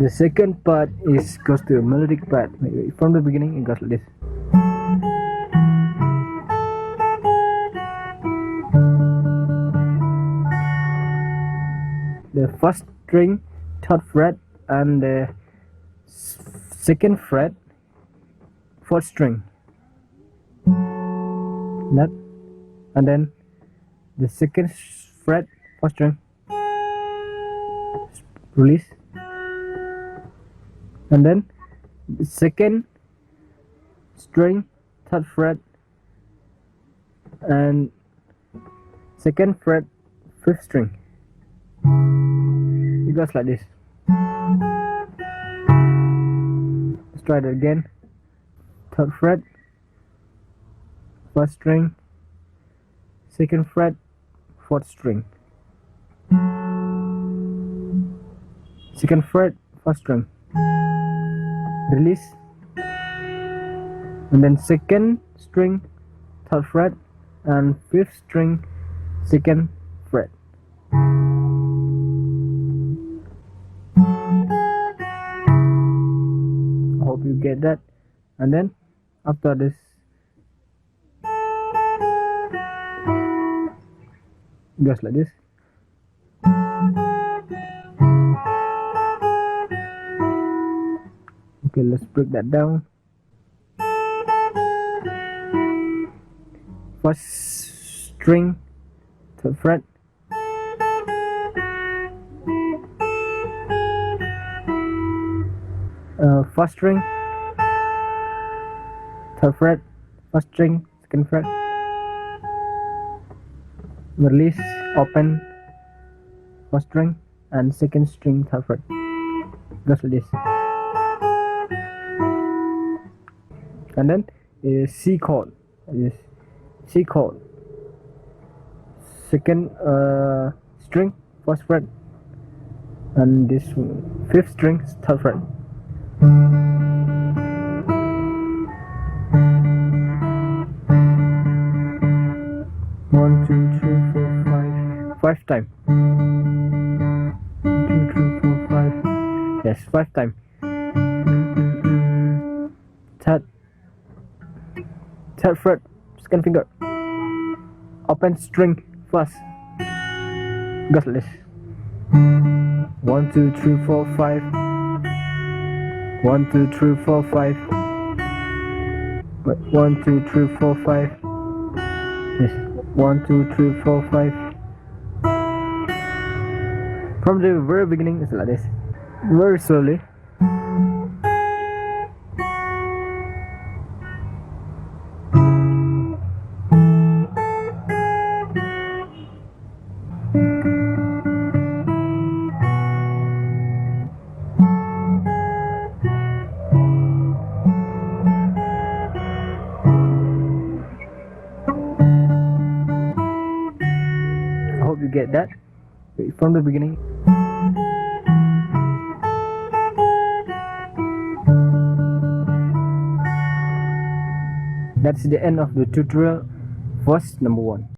The second part is goes to a melodic part. From the beginning it goes like this. The first string, third fret, and the second fret, fourth string. That, and then the second fret, fourth string, release, and then the second string, third fret, and second fret, fifth string. It goes like this. Let's try that again. Third fret, first string, second fret, fourth string, second fret, first string, release, and then second string, third fret, and fifth string, second fret. I hope you get that. And then after this, it goes like this. Okay, let's break that down. First string, third fret, first string, third fret, first string, second fret, release, open, first string, and second string, third fret. Goes like this. And then is C chord. Is C chord. Second string, first fret, and this fifth string, third fret. One, two, three, four, five time. 1, 2, 3, 4, 5. Yes, 5 time. Third fret, second finger. Open string first. Goes like this. 1, 2, 3, 4, 5. 1, 2, 3, 4, 5. 1, 2, 3, 4, 5. Yes. 1, 2, 3, 4, 5. From the very beginning, it's like this. Very slowly. I hope you get that from the beginning. That's the end of the tutorial verse number 1.